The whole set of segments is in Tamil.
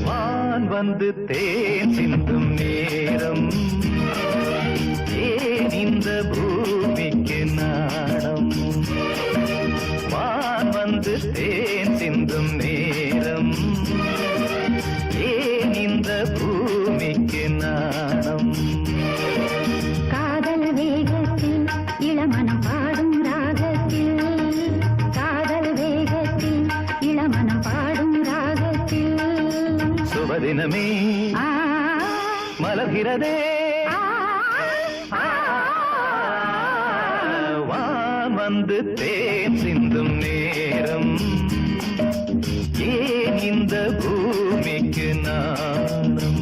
வான் வந்து தேன் சிந்தும் நேரம், ஏன் இந்த பூமிக்கு நாணம்? வான் வந்து தேன் சிந்தும் நேரம், ஏன் இந்த பூமிக்கு நாணம்? காதல் வேகத்தில் இளமனம் பாடும் ராகத்தில், காதல் வேகத்தில் இளமனம் பாடும் ராகத்தில், சுபதினமே மலர்கிறதே, வான் வந்து தேன் சிந்தும் நேரம், ஏன் இந்த பூமிக்கு நாணம்?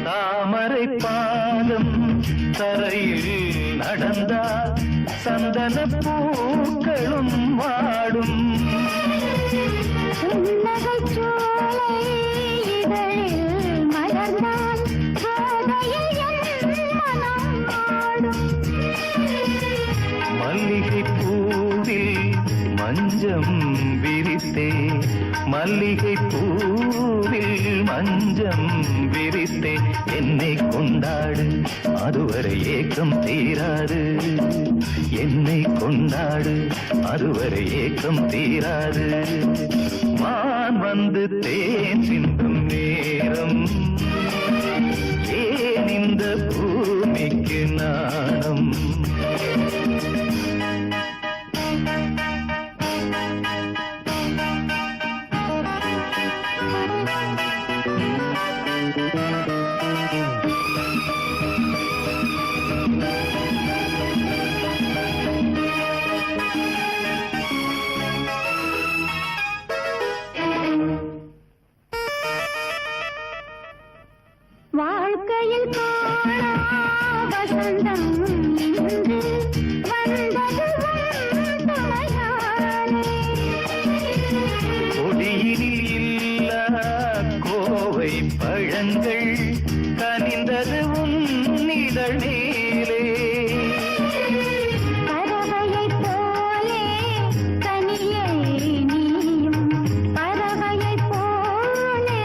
தாமரை பாதம் தரையில் நடந்தால் சந்தன பூக்களும் வாடும், மலர்ந்தால் மல்லிகை பூவில் மஞ்சம் விரித்தே, மல்லிகை பூவில் மஞ்சம் விரித்தே, என்னை கொண்டாடு அதுவரை ஏக்கம் தீராது, என்னை கொண்டாடு அதுவரை ஏக்கம் தீராது. வான் வந்து தேன் சிந்தும் நேரம், ஏன் இந்த பூமிக்கு நாணம்? வாழ்க்கையில் வசந்தம் இன்று வந்தது கொடியினில் இல்ல கோவை பழங்கள் கனிந்தது உன்னிதழ் நீலே, பறவையைப் போலே கனியை நீயும், பறவையைப் போலே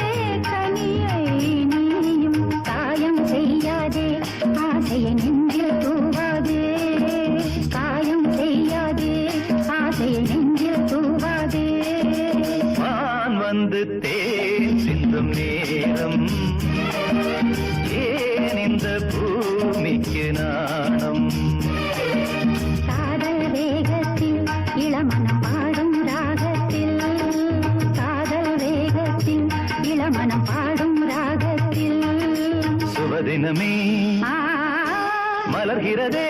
கனியை நீயும், காயம் செய்யாதே ஆசையை நெஞ்சில் தூவாதே, காயம் செய்யாதே ஆசையை நெஞ்சில் தூவாதே. வான் வந்து தேன் சிந்தும் நேரம், ஏன் இந்த பூமிக்கு நாணம்? காதல் வேகத்தில் இளமனம் பாடும் ராகத்தில், காதல் வேகத்தில் இளமனம் பாடும் ராகத்தில், சுபதினமே மலர்கிறதே,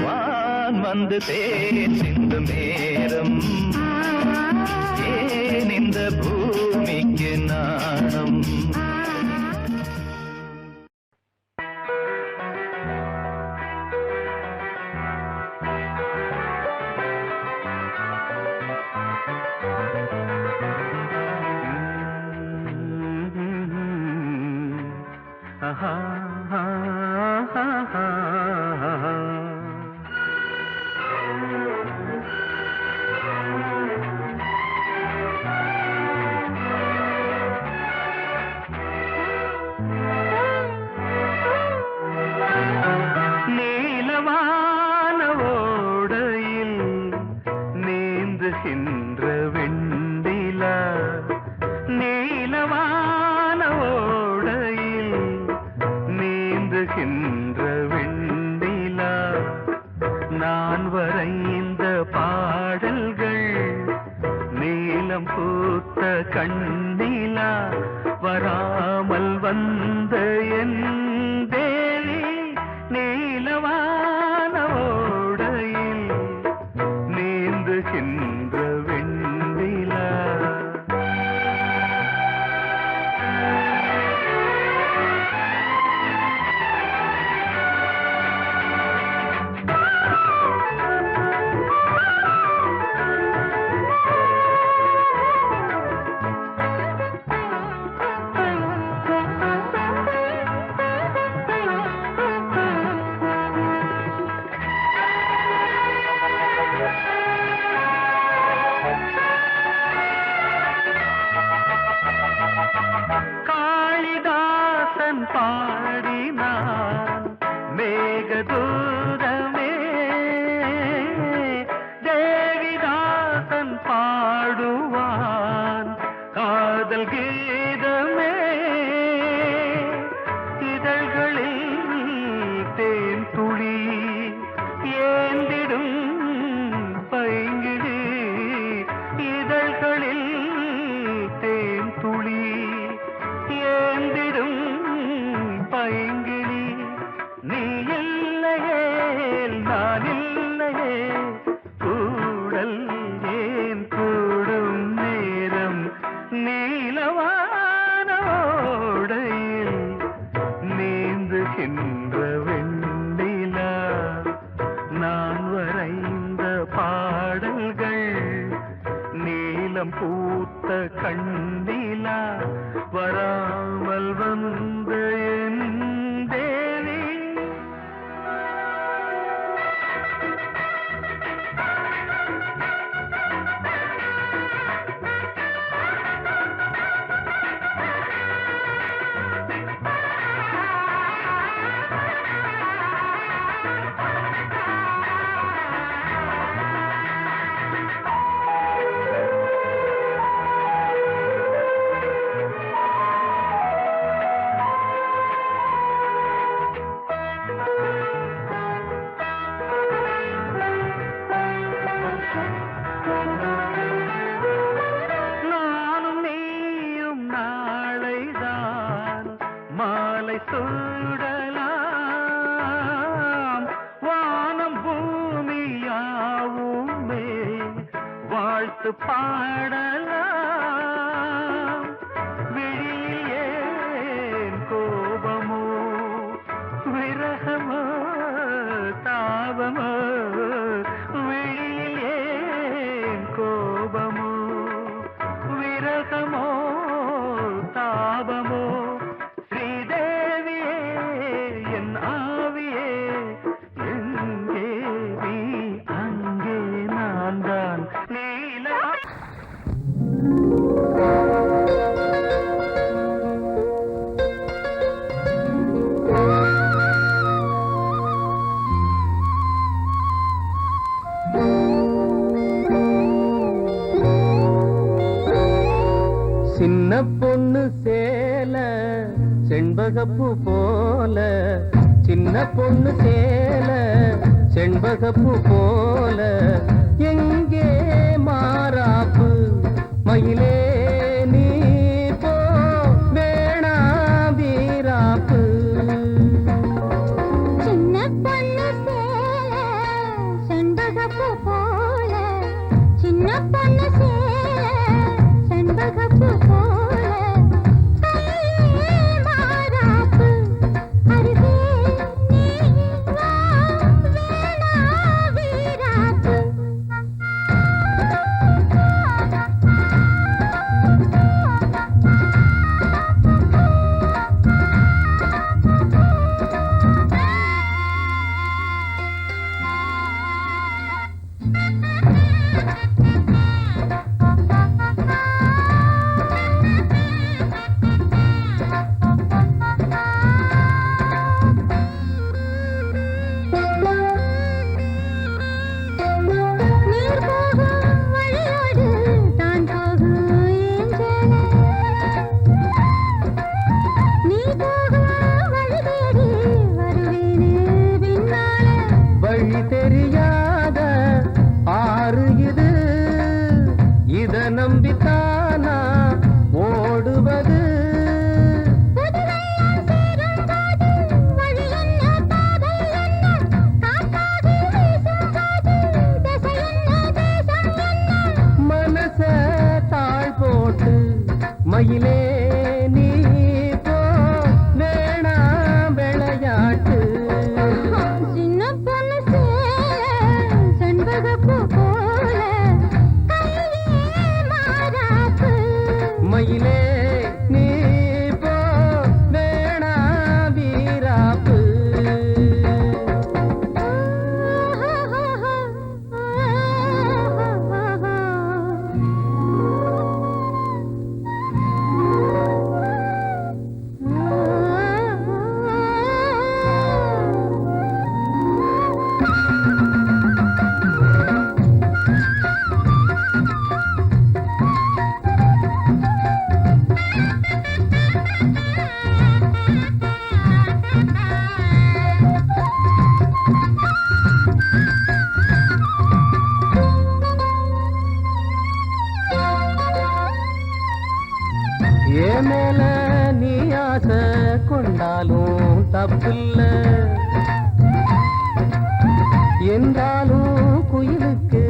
வான் வந்து தேன் சிந்தும் நேரம், ஏன் இந்த பூமிக்கு நாணம்? நீலவான ஓடையில் நீந்துகின்ற வெண்டிலா, நீலவான ஓடையில் நீந்துகின்ற வெண்டிலா, நான் வரைந்த பாடல்கள் நீலம் பூத்த கண்ணிலா, வராமல் வந்த என் தேவி நீலவான ஓடையில் நீந்துகின்ற வெண்ணிலா. காளிதாசன் பாடினான் மேகதூதமே, தேவிதாசன் பாடுவான் காதல் கீதமே. இதழ்களில் தேன் துளி ஏந்திடும் பைங்கிழி, இதழ்களில் தேன் துளி ஏந்திடும் பைங்கிளி. நீ இல்லையே நான் இல்லையே கூடல் ஏன் கூடும் நேரம் நீலவான ஓடையில் நீந்துகின்ற வெண்ணிலா. நான் வரைந்த பாடல்கள் நீலம் பூத்த கண்ணிலா, வராமல் வந்த என் தேவி. நானும் நீயும் நாளைதான் மாலை சூடலாம். வானம் பூமியாவுமே வாழ்த்து பாடலாம். விழியில் ஏன் கோபமோ விரகமோ தாபமோ, விழியில் ஏன் கோபமோ விரகமோ தாபமோ. ஸ்ரீதேவியே என் ஆவியே எங்கே நீ அங்கே நான் தான் நீலா. சின்ன பொண்ணு சேல செண்பகப்பூ போல, சின்ன பொண்ணு சேல செண்பகப்பூ போல. எங்கே மாறாப்பு மயிலே நீ போ வேணா வீராப்பு. சின்ன பொண்ணு சேல செண்பகப்பூ போல, சின்ன பொண்ணு சேல செண்பகப்பூ போல. கையே மாறாப்பு அருகே நீ வா வேணா வீராப்பு. ஆசை கொண்டாலும் தப்பில்ல, என்றாலும் குயிலுக்கு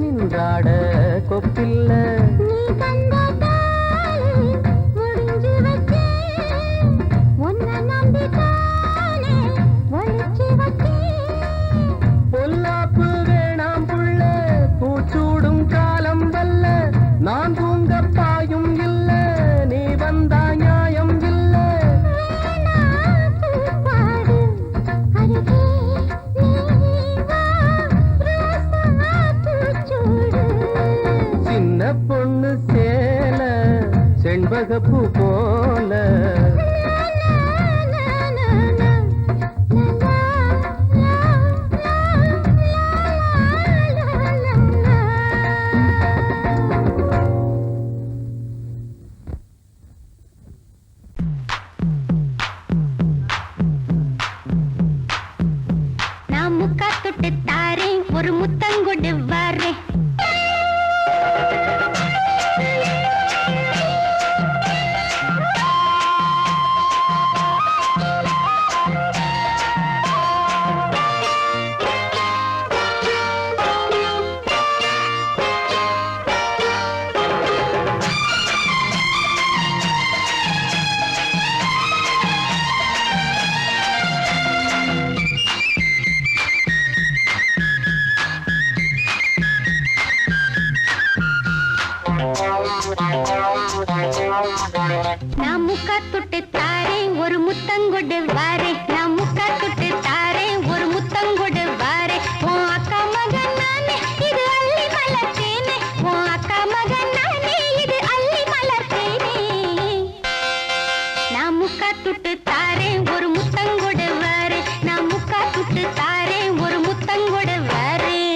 நின்றாட கொப்பில்ல. நீ தந்த தாலி முடிஞ்சு வச்சேன், உன்னை நம்பித்தானே ஒளிச்சு வச்சேன். பொல்லாப்பு வேணாம் புள்ள, பூச்சூடும் காலம் வல்ல, நான் தூங்க பாயும் இல்ல, நீ வந்தா நியாயம் இல்ல. வேணா பூப்பாடு அருகே நீ வா, ரோசா பூச்சூடு. சின்ன பொண்ணு சேல செண்பகப்பூ போல, நான் முக்கா தொட்டு தாரேன், ஒரு முத்தங்கொடு வரேன். நான் முக்கா தொட்டு தாரேன், ஒரு முத்தங்கொடு வரேன். நான் முக்கா தொட்டு தாரேன், ஒரு முத்தங்கொடு வரேன். உன் அக்கா மகன் நானே, இது அள்ளி மலர்த்தேனே. உன் அக்கா மகன் நானே, இது அள்ளி மலர்த்தேனே. நான் முக்கா தொட்டு தாரேன், ஒரு முத்தங்கொடு வரேன். நான் முக்கா தொட்டு தாரேன், ஒரு முத்தங்கொடு வரேன்.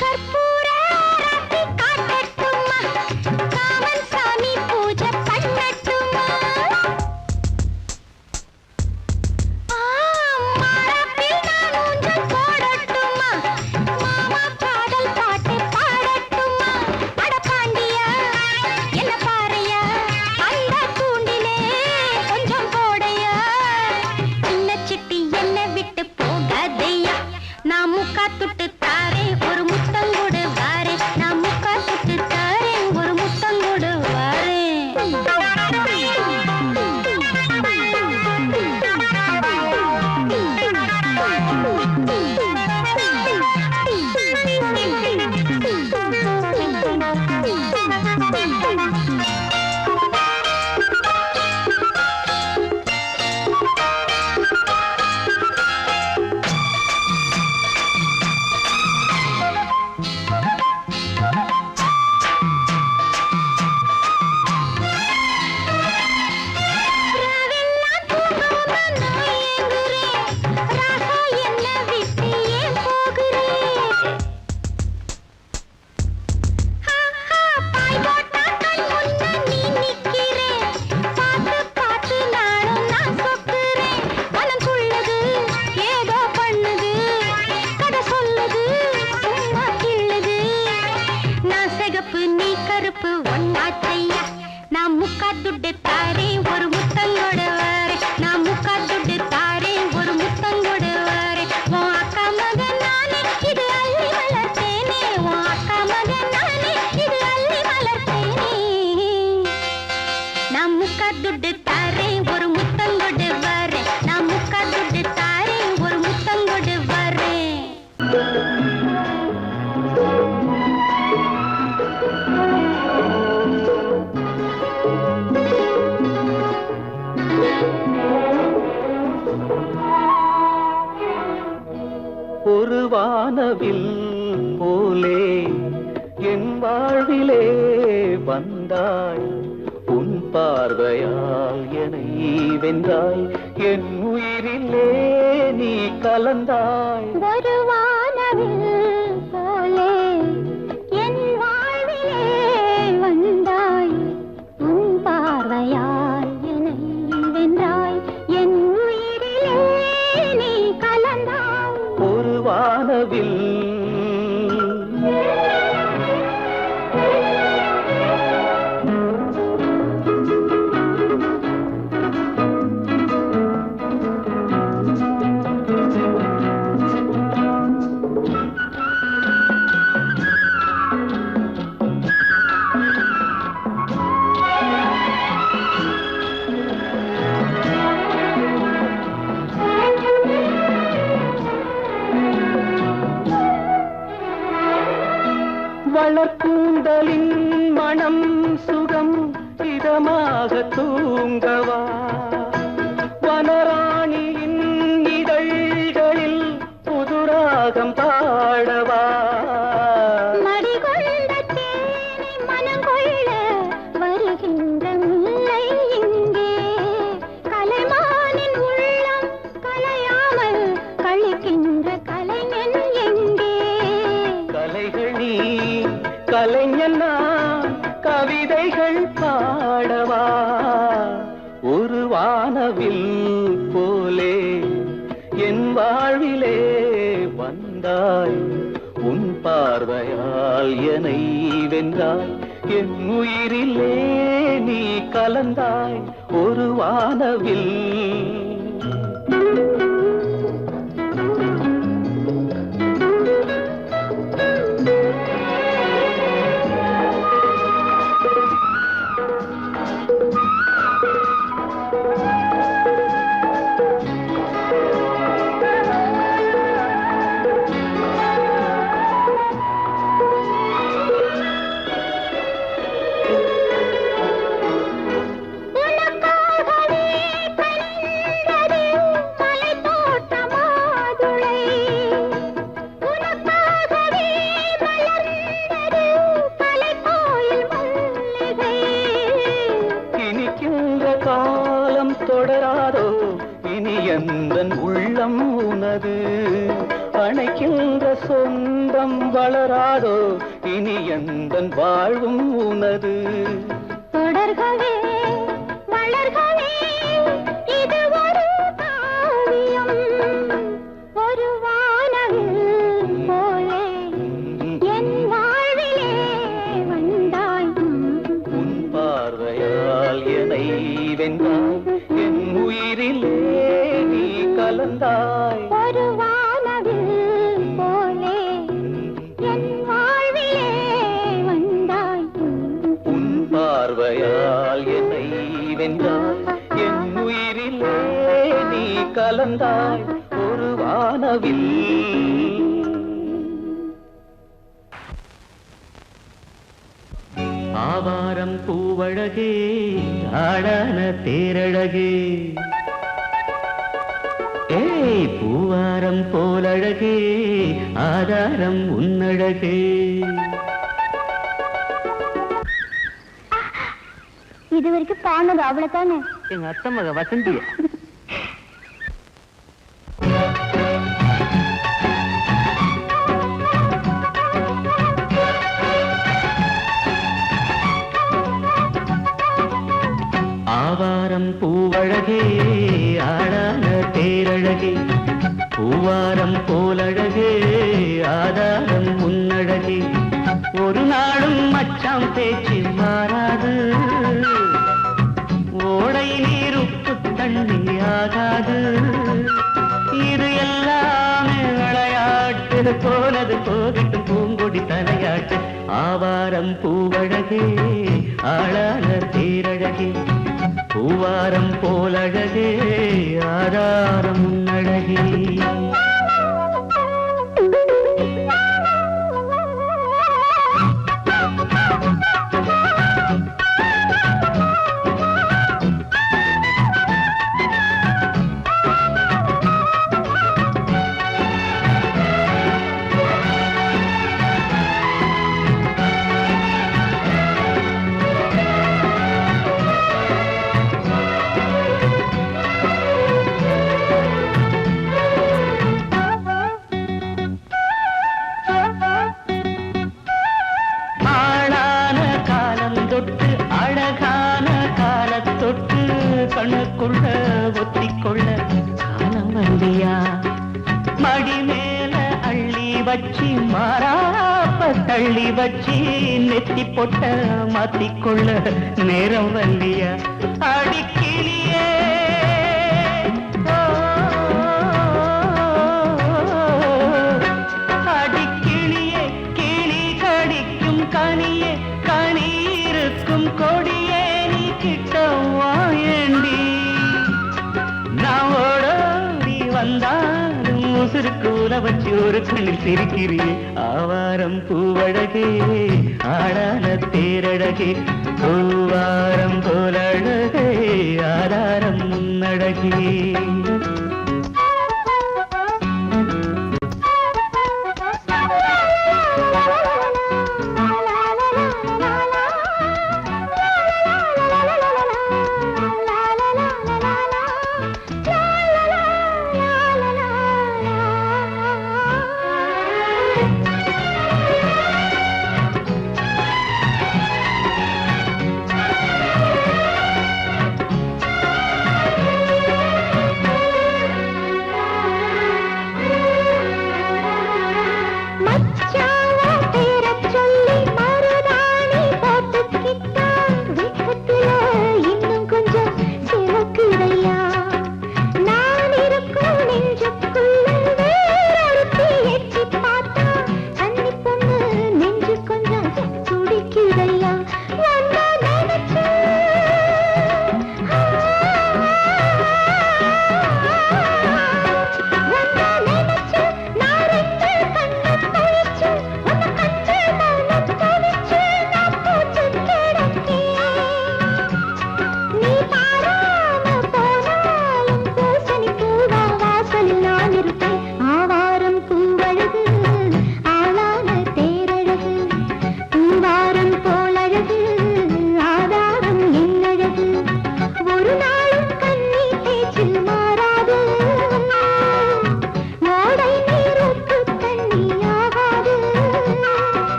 கற்பூர ஆரத்தி காட்டட்டுமா, காமன் சாமி பூஜை பண்ணட்டுமா. மாறாப்பில் நான் ஊஞ்சல் போடட்டுமா, மாமா காதல் பாட்டு பாடட்டுமா. அட பாண்டியா என்ன பாறையா, அந்த தூண்டிலே கொஞ்சம் போடையா. சின்ன சிட்டி என்ன விட்டு போகாதையா. நான் முக்கா தொட்டு தாரேன், ஒரு முத்தங்கொடு வாரேன். நான் முக்கா தொட்டு தாரேன், ஒரு முத்தங்கொடு ராவெல்லாம் தூங்காம நான் ஏங்குறேன், ராசா என்ன விட்டு ஏன் போகிறேன். பாய் போட்டா கண் முன்ன நீ நிக்கிறே, பார்த்து பார்த்து நானும் நான் சொக்குறேன். மனம் துள்ளுது ஏதோ பண்ணுது, கதை சொல்லுது சும்மா கிள்ளுது. நான் சிகப்பு நீ கருப்பு ஒன்னாச்சையா. நான் முக்கா துட்டு தாரேன், ஒரு முத்தங்கொடு வரேன். நான் முக்கா துட்டு தாரேன், ஒரு முத்தங்கொடு வரேன். உன் அக்கா மகன் நானே, இது அள்ளி மலர்த்தேனே. உன் அக்கா மகன் நானே, இது அள்ளி மலர்த்தேனே. நான் முக்கா துட்டு தாரேன், ஒரு முத்தங்கொடு வரேன். நான் முக்கா துட்டு தாரேன், ஒரு முத்தங்கொடு வரேன். ஒரு வானவில் போலே என் வாழ்விலே வந்தாய், உன் பார்வையால் என்னை வென்றாய். என் உயிரிலே நீ கலந்தாய். ஒரு வானவில் போலே என் வாழ்விலே வந்தாய். உன் பார்வையால் என்னை வென்றாய். என் உயிரிலே நீ கலந்தாய். ஒரு வானவில் வளர்க்கூந்தலின் மனம் சுகம் இதமாக தூங்கவா. வனராணியின் இதழ்களில் புதுராகம் பாடவா. மடிகொண்ட தேனை மனங்கொள்ள வருகின்ற முல்லை இங்கே. கலைமானின் உள்ளம் கலையாமல் கழிக்கின்ற கலைஞன் எங்கே. கலைகள் நீ கலைஞன் நான் கவிதைகள் பாடவா. ஒரு வானவில் போலே என் வாழ்விலே வந்தாய். உன் பார்வையால் என்னை வென்றாய். என் உயிரிலே நீ கலந்தாய். ஒரு வானவில் தொடராதோ இனி எந்தன் உள்ளம் உனது. அணைக்கின்ற சொந்தம் வளராதோ இனி எந்தன் வாழ்வும் உனது. தொடர்கவே வளர்கவே இது ஒரு காவியம். ஒரு வானவில் போலே என் வாழ்விலே வந்தாய். உன் பார்வையால் என்னை வென்றாய். என் உயிரிலே நீ கலந்தாய். ஒரு வானவில் போலே என் வாழ்விலே வந்தாய். உன் பார்வையால் என்னை வென்றாய். என் உயிரிலே நீ கலந்தாய். ஒரு வானவில் ஆவாரம் பூவழகே ஆடான தேரழகே. ஏய் பூவாரம் போலழகே ஆதாரம் உன்னழகே. இது வரைக்கும் பாடுனது அவ்வளவுதானே. எங்க அத்தை மக வசந்திய ஆவாரம் பூவழகே ஆடான தேரழகே. பூவாரம் போலழகே ஆதாரம் உன்னழகே. ஒரு நாளும் மச்சாம் பேச்சு மாறாது. ஓடை நீர் உப்பு தண்ணி ஆகாது. இது எல்லாமே விளையாட்டு போனது போகட்டும் பூங்கொடி தலையாட்டு. ஆவாரம் பூவழகே ஆளான தேரழகே. பூவாரம் போலழகே ஆதாரம் உன்னழகே. வச்சி மாறாப்ப தள்ளி வச்சி நெத்தி பொட்ட மாத்திக்கொள்ள நேரம் வல்லியா அடிக்கிளியே அடிக்கிளியே கிளி கடிக்கும் கனியே கனி இருக்கும் கொடியே நீ கிட்ட வாயண்டி நான் ஓடோடி வந்தாலும் உசுருக்கு உல வச்சு ஒரு கண்ணில் சிரிக்கிறியே ஆவாரம் பூவழகே ஆடான தேரழகே பூவாரம் போலழகே ஆதாரம் முன்னழகே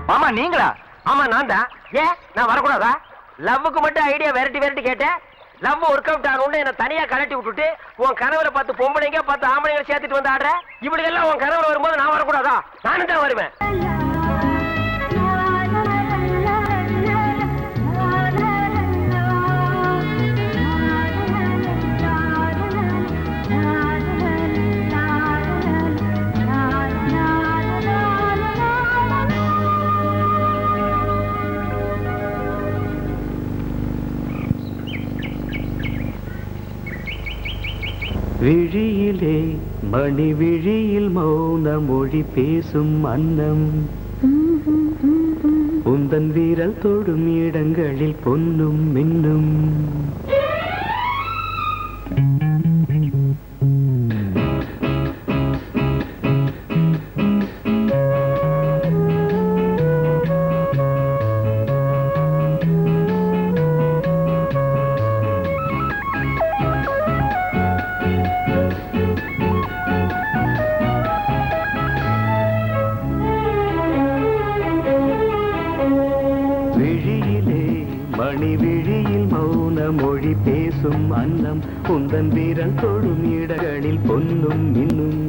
மாமா நீங்களா? ஆமா நான் தான். ஏன் நான் வரக்கூடாதா? லவ்வுக்கு மட்டும் ஐடியா வெரைட்டி கேட்டேன். லவ் ஒர்க் அவுட் ஆகணும்னு என்ன தனியா கலட்டி விட்டுட்டு உன் கனவுல 10 பொம்பளைங்க 10 ஆம்பளைங்க சேர்த்துட்டு வந்து ஆடுற. இப்படி எல்லாம் உன் கனவுல வரும்போது நான் வரக்கூடாதா? நானும் தான் வருவேன். விழியிலே மணி விழியில் மௌன மொழி பேசும் அன்னம் உந்தன் வீரல் தொடும் இடங்களில் பொன்னும் மின்னும் விழியில் மௌன மொழி பேசும் அன்னம் உந்தன் வீரல் தொடும் இடங்களில் பொன்னும் மின்னும்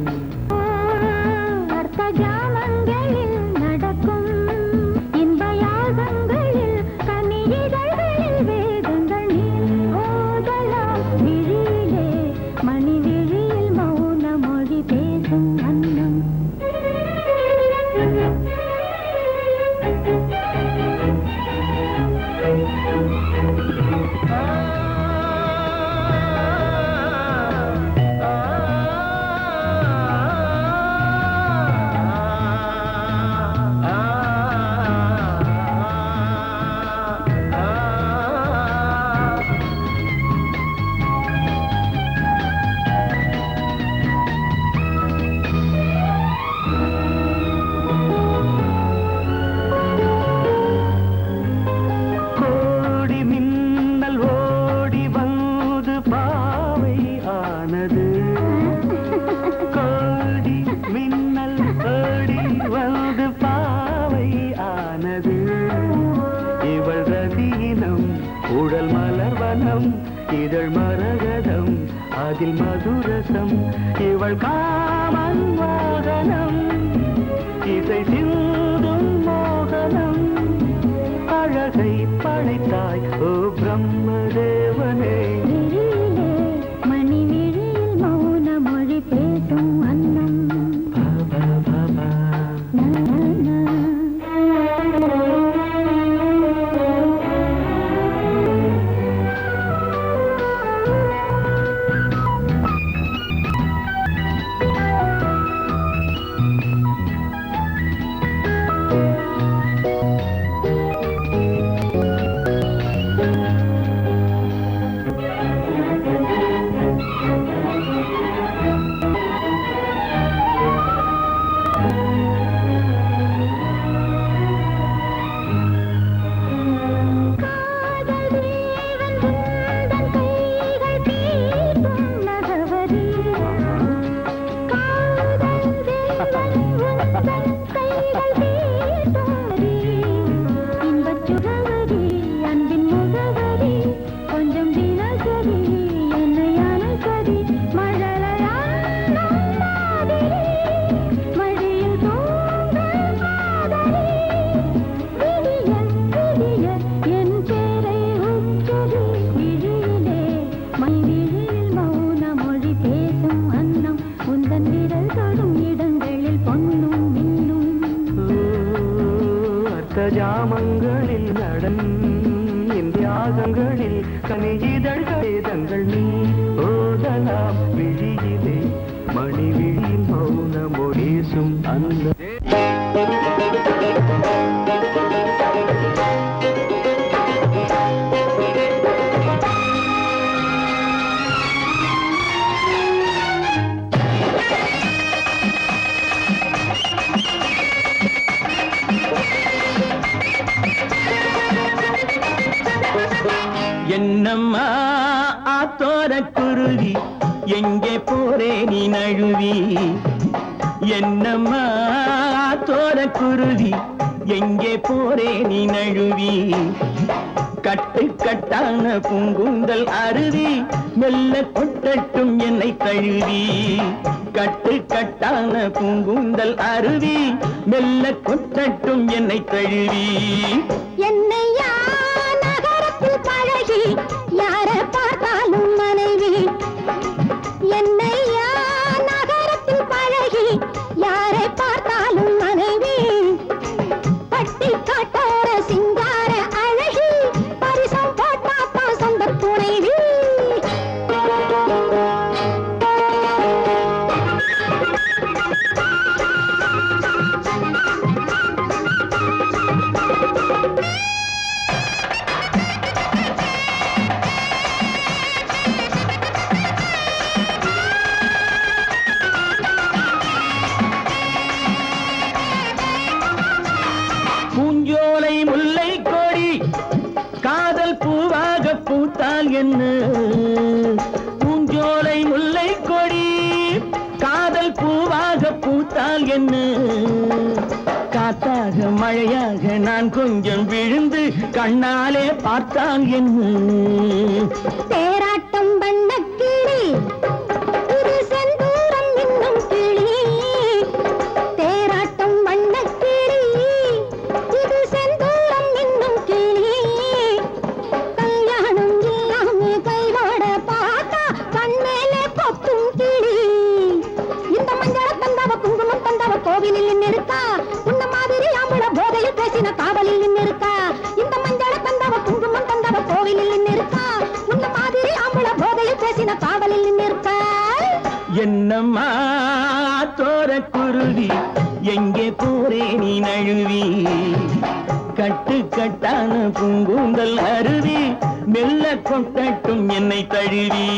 அதில் மதுரசம் இவள் காமன் வாகனம் இசை சிந்தும் மோகனம் அழகை படைத்தாய் ஓ பிரம்மதேவனே மணி விழியில் மௌன மொழி பேசும் அன்னம் ஜாமங்களில் நடன் இந்தியாகங்களில் கனியிதழ் வேதங்கள் நீ ஓதலாம் விழியிலே மணி விழியில் மௌன மொழிசும் அந்த என்னம்மா ஆத்தோர குருவி எங்கே போரே நீ நழுவி என்னம்மா ஆத்தோர குருவி எங்கே போரே நீ நழுவி கட்டு கட்டான பூங்குந்தல் அருவி மெல்ல கொட்டட்டும் என்னை தழுவி கட்டு கட்டான பூங்குந்தல் அருவி மெல்ல கொட்டட்டும் என்னை தழுவி என்னையா நகரத்தில் பழகி யார பார்த்தாலும் மனைவி என்னையா நகரத்தில் பழகி யாரை பார்த்தாலும் மனைவி பட்டி காட்டார சிங்கார அழகி பரிசம் போட்டாப்பா சொந்த துணைவி பூஞ்சோலை முல்லை கொடி காதல் பூவாக பூத்தால் என்ன பூஞ்சோலை முல்லை கொடி காதல் பூவாக பூத்தால் என்ன காத்தாக மழையாக நான் கொஞ்சம் விழுந்து கண்ணாலே பார்த்தால் என்ன தேராட்டம் வண்ணக்கிளி இது செந்தூரம் இன்னும் கிளி தேராட்டம் வண்ணக்கிளி இது செந்தூரம் இன்னும் கிளி கல்யாணம் இல்லாமே கைவோட பார்த்தா கண்மேலே கொத்தும் கிளி இந்த மஞ்சள தந்தவ குங்குமம் தந்தவ கோவிலில் நின்னிருக்கா உன்ன மாதிரி ஆம்பள போதையில் பேசின காவலில் நின்னிருக்கா இந்த மஞ்சள தந்தவ குங்குமம் தந்தவ கோவிலில் நின்னிருக்கா உன்ன மாதிரி ஆம்பள போதையில் பேசின காவலில் நின்னிருக்கா என்னம்மா தோர குருவி எங்கே போரே நீ நழுவி கட்டு கட்டான பூங்குந்தல் அருவி மெல்ல கொட்டட்டும் என்னை தழுவி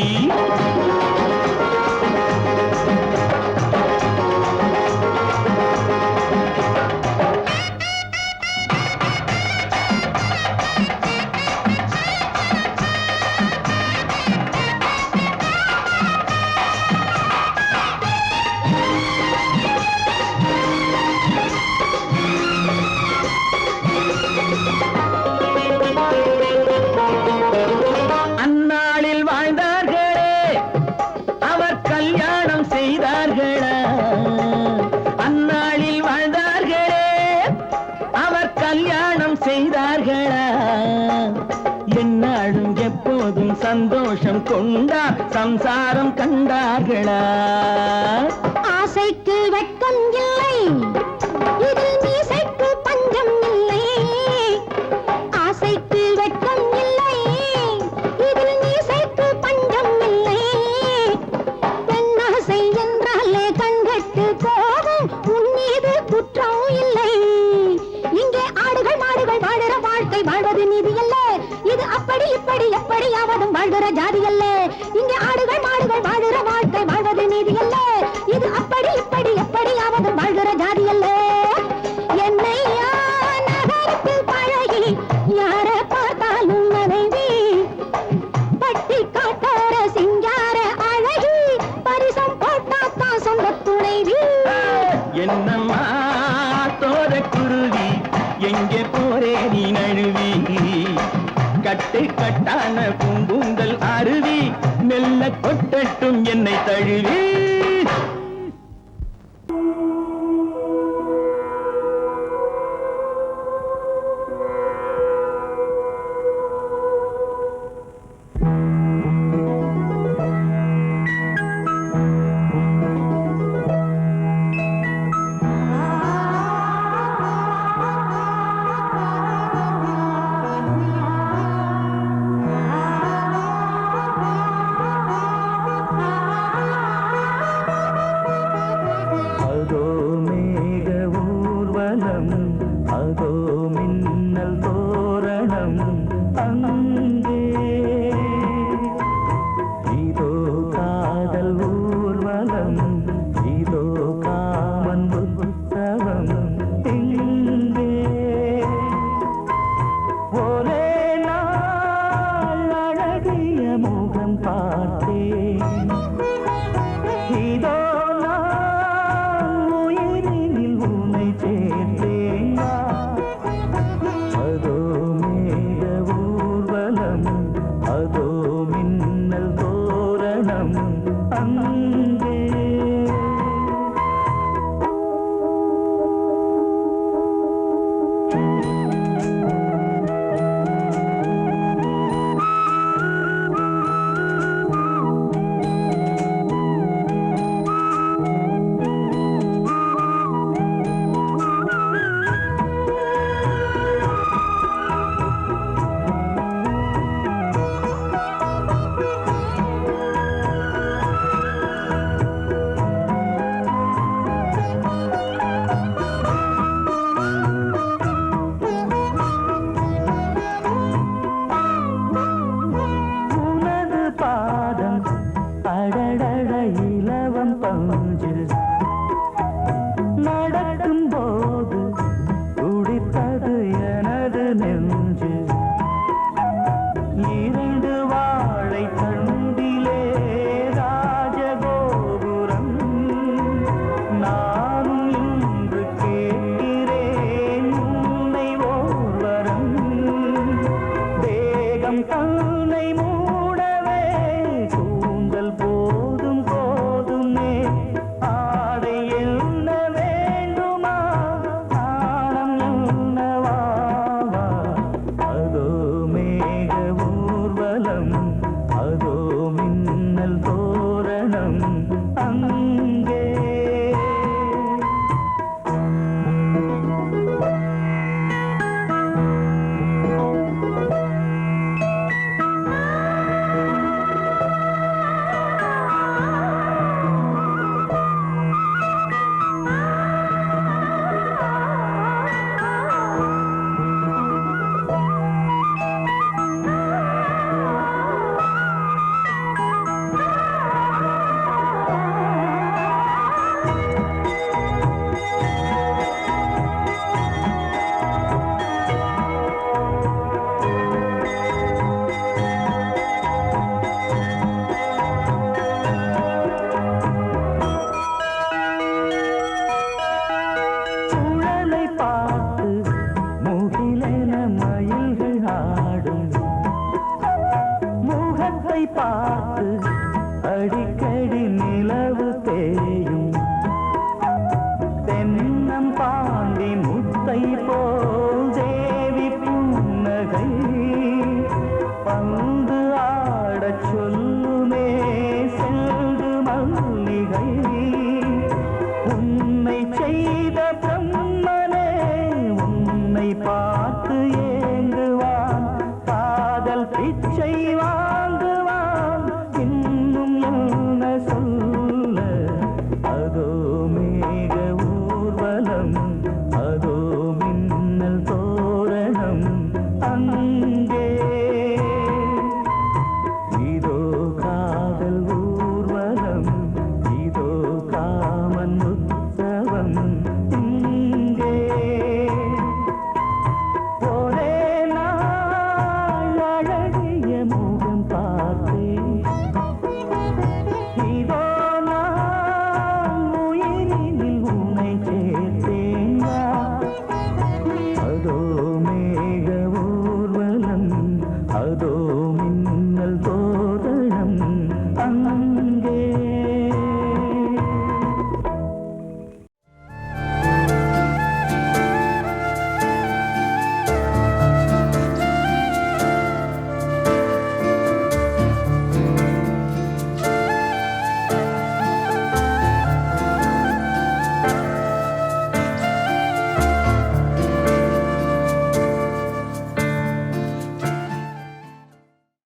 கல்யாணம் செய்தார்களா என்னாலும் எப்போதும் சந்தோஷம் கொண்டா சம்சாரம் கண்டார்களா ஆசைக்கு வெட்கம் இல்லை இதில் மீசைக்கு பஞ்சம் இல்லை ஆசைக்கு வெட்கம் இல்லை இதில் மீசைக்கு பஞ்சம் இல்லை பெண்ணாசை என்றாலே கண்கட்டு போகும் உன் மீது குற்றம் இல்லை இங்கே ஆடுகள் மாடுகள் வாழுற வாழ்க்கை வாழ்வது நீதி அல்ல இது அப்படி இப்படி எப்படியாவதும் வாழ்கிற ஜாதி அல்ல இங்கே ஆடுகள் மாடுகள் வாழுற வாழ்க்கை வாழ்வது நீதி அல்ல இது அப்படி இப்படி எப்படியாவதும் வாழ்கிற ஜாதி அல்ல என்னையா நகரத்தில் பழகி யார பார்த்தாலும் மனைவி பட்டி காட்டார சிங்கார அழகி பரிசம் போட்டாத்தான் சொந்த துணைவி என்னம்மா தோர குருவி எங்கே போரே நீ நழுவி கட்டு கட்டான பூங்குந்தல் அருவி மெல்ல கொட்டட்டும் என்னை தழுவி அதோ